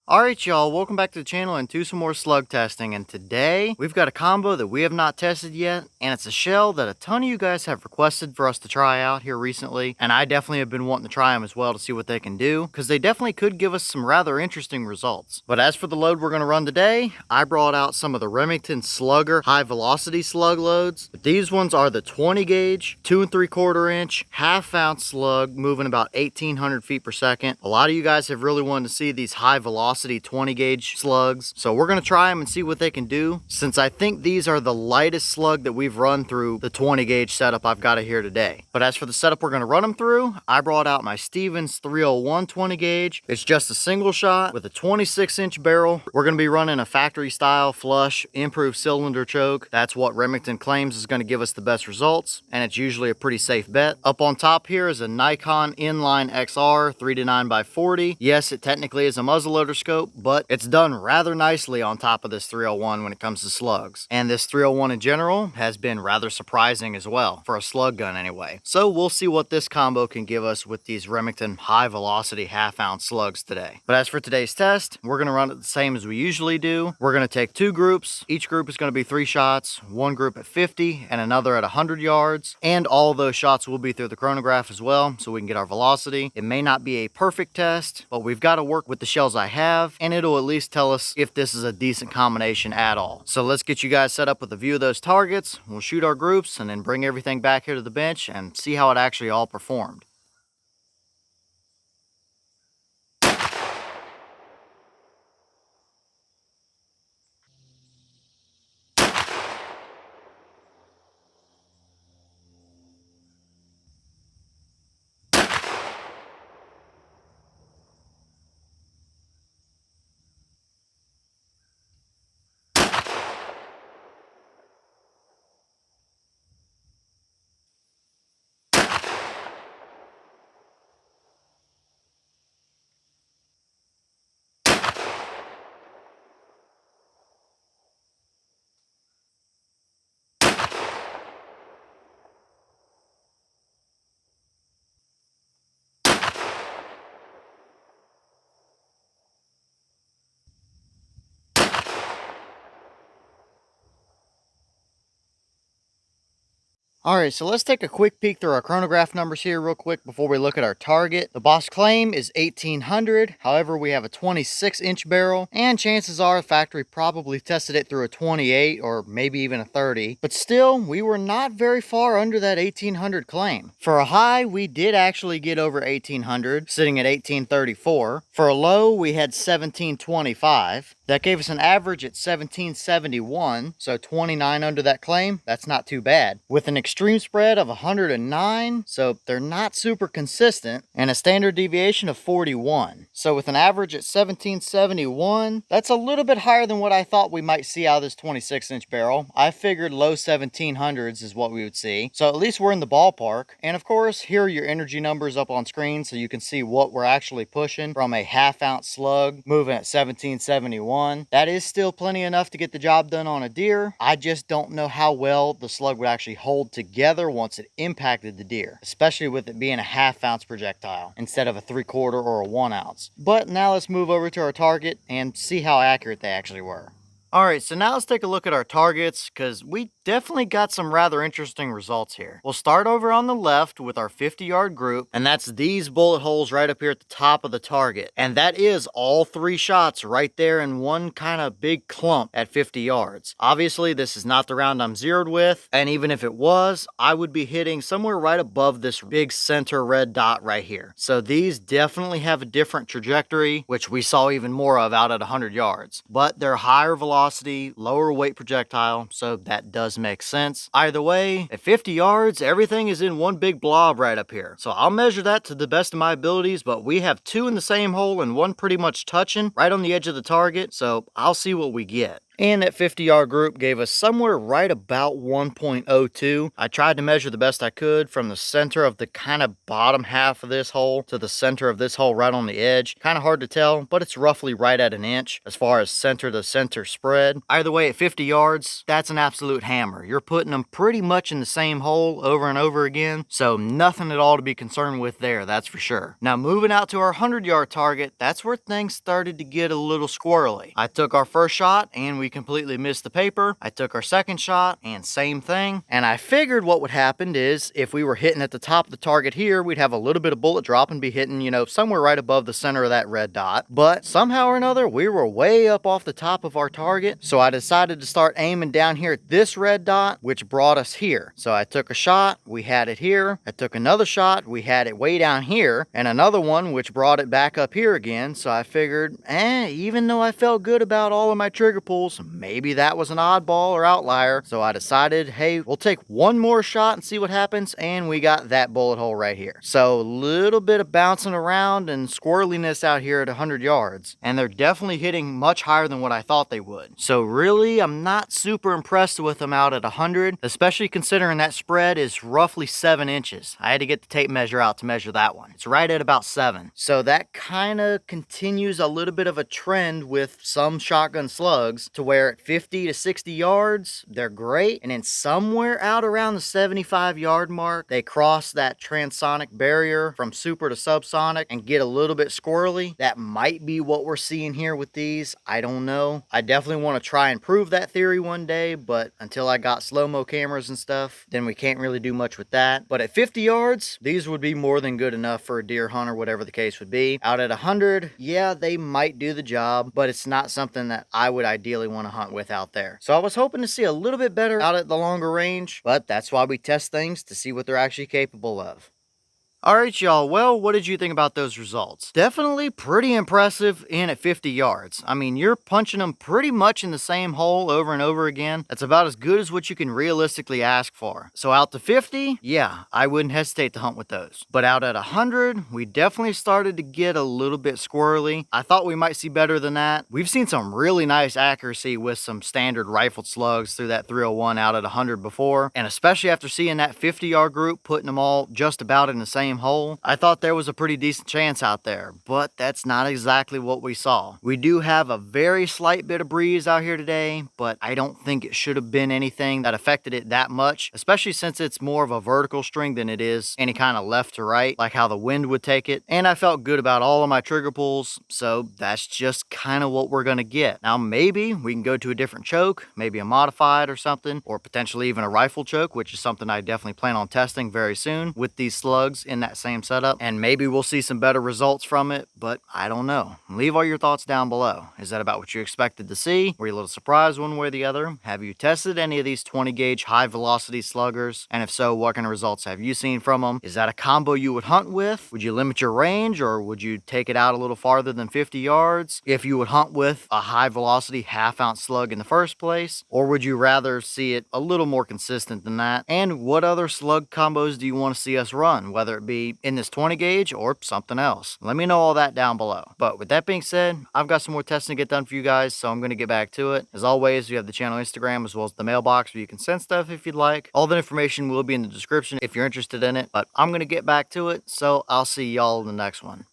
Alright y'all, welcome back to the channel and to some more slug testing, and today we've got a combo that we have not tested yet, and it's a shell that a ton of you guys have requested for us to try out here recently, and I definitely have been wanting to try them as well to see what they can do, because they definitely could give us some rather interesting results. But as for the load we're going to run today, I brought out some of the Remington Slugger High Velocity slug loads. But these ones are the 20 gauge, 2 3/4 inch, half-ounce slug moving about 1800 feet per second. A lot of you guys have really wanted to see these high velocity 20 gauge slugs, so we're going to try them and see what they can do, since I think these are the lightest slug that we've run through the 20 gauge setup I've got here today. But as for the setup we're going to run them through, I brought out my Stevens 301 20 gauge. It's just a single shot with a 26-inch barrel. We're going to be running a factory style flush improved cylinder choke. That's what Remington claims is going to give us the best results, and it's usually a pretty safe bet. Up on top here is a Nikon inline XR 3-9x40. Yes, it technically is a muzzleloader scope, but it's done rather nicely on top of this 301 when it comes to slugs. And this 301 in general has been rather surprising as well, for a slug gun anyway. So we'll see what this combo can give us with these Remington high velocity half-ounce slugs today. But as for today's test, we're going to run it the same as we usually do. We're going to take 2 groups. Each group is going to be 3 shots, one group at 50 and another at 100 yards. And all of those shots will be through the chronograph as well, so we can get our velocity. It may not be a perfect test, but we've got to work with the shells I have, and it'll at least tell us if this is a decent combination at all. So let's get you guys set up with a view of those targets. We'll shoot our groups and then bring everything back here to the bench and see how it actually all performed. Alright, so let's take a quick peek through our chronograph numbers here real quick before we look at our target. The boss claim is 1800, however we have a 26-inch barrel, and chances are the factory probably tested it through a 28 or maybe even a 30, but still, we were not very far under that 1800 claim. For a high, we did actually get over 1800, sitting at 1834. For a low, we had 1725. That gave us an average at 1771, so 29 under that claim. That's not too bad. With an extreme spread of 109, so they're not super consistent, and a standard deviation of 41. So with an average at 1771, that's a little bit higher than what I thought we might see out of this 26-inch barrel. I figured low 1700s is what we would see, so at least we're in the ballpark. And of course, here are your energy numbers up on screen so you can see what we're actually pushing from a half-ounce slug moving at 1771. That is still plenty enough to get the job done on a deer. I just don't know how well the slug would actually hold together once it impacted the deer, especially with it being a half-ounce projectile instead of a 3/4 or a 1 ounce. But now let's move over to our target and see how accurate they actually were. Alright, so now let's take a look at our targets, because we definitely got some rather interesting results here. We'll start over on the left with our 50-yard group, and that's these bullet holes right up here at the top of the target. And that is all 3 shots right there in one kind of big clump at 50 yards. Obviously, this is not the round I'm zeroed with, and even if it was, I would be hitting somewhere right above this big center red dot right here. So these definitely have a different trajectory, which we saw even more of out at 100 yards. But they're higher velocity, lower weight projectile, so that does make sense. Either way, at 50 yards, everything is in one big blob right up here. So I'll measure that to the best of my abilities, but we have 2 in the same hole and 1 pretty much touching right on the edge of the target, so I'll see what we get. And that 50-yard group gave us somewhere right about 1.02. I tried to measure the best I could from the center of the kind of bottom half of this hole to the center of this hole right on the edge. Kind of hard to tell, but it's roughly right at an inch as far as center to center spread. Either way, at 50 yards, that's an absolute hammer. You're putting them pretty much in the same hole over and over again, so nothing at all to be concerned with there, that's for sure. Now moving out to our 100-yard target, that's where things started to get a little squirrely. I took our first shot and we completely missed the paper. I took our second shot and same thing. And I figured what would happen is if we were hitting at the top of the target here, we'd have a little bit of bullet drop and be hitting, you know, somewhere right above the center of that red dot. But somehow or another, we were way up off the top of our target. So I decided to start aiming down here at this red dot, which brought us here. So I took a shot, we had it here. I took another shot, we had it way down here, and another one which brought it back up here again. So I figured, even though I felt good about all of my trigger pulls, maybe that was an oddball or outlier. So I decided, hey, we'll take one more shot and see what happens, and we got that bullet hole right here. So a little bit of bouncing around and squirreliness out here at 100 yards, and they're definitely hitting much higher than what I thought they would. So really, I'm not super impressed with them out at 100, especially considering that spread is roughly 7 inches. I had to get the tape measure out to measure that one. It's right at about 7. So that kind of continues a little bit of a trend with some shotgun slugs to where at 50 to 60 yards, they're great. And then somewhere out around the 75-yard mark, they cross that transonic barrier from super to subsonic and get a little bit squirrely. That might be what we're seeing here with these. I don't know. I definitely want to try and prove that theory one day, but until I got slow-mo cameras and stuff, then we can't really do much with that. But at 50 yards, these would be more than good enough for a deer hunter, whatever the case would be. Out at 100, yeah, they might do the job, but it's not something that I would ideally want to hunt with out there. So I was hoping to see a little bit better out at the longer range, but that's why we test things to see what they're actually capable of. Alright y'all, well, what did you think about those results? Definitely pretty impressive in at 50 yards. I mean, you're punching them pretty much in the same hole over and over again. That's about as good as what you can realistically ask for. So out to 50, yeah, I wouldn't hesitate to hunt with those. But out at 100, we definitely started to get a little bit squirrely. I thought we might see better than that. We've seen some really nice accuracy with some standard rifled slugs through that 301 out at 100 before. And especially after seeing that 50-yard group putting them all just about in the same hole, I thought there was a pretty decent chance out there, but that's not exactly what we saw. We do have a very slight bit of breeze out here today, but I don't think it should have been anything that affected it that much, especially since it's more of a vertical string than it is any kind of left to right, like how the wind would take it. And I felt good about all of my trigger pulls, so that's just kind of what we're gonna get. Now maybe we can go to a different choke, maybe a modified or something, or potentially even a rifle choke, which is something I definitely plan on testing very soon with these slugs in that same setup, and maybe we'll see some better results from it, but I don't know. Leave all your thoughts down below. Is that about what you expected to see? Were you a little surprised one way or the other? Have you tested any of these 20 gauge high velocity sluggers? And if so, what kind of results have you seen from them? Is that a combo you would hunt with? Would you limit your range, or would you take it out a little farther than 50 yards if you would hunt with a high velocity half-ounce slug in the first place? Or would you rather see it a little more consistent than that? And what other slug combos do you want to see us run, whether it be in this 20 gauge or something else? Let me know all that down below. But with that being said, I've got some more testing to get done for you guys, so I'm going to get back to it. As always, you have the channel Instagram as well as the mailbox where you can send stuff if you'd like. All the information will be in the description if you're interested in it, but I'm going to get back to it, so I'll see y'all in the next one.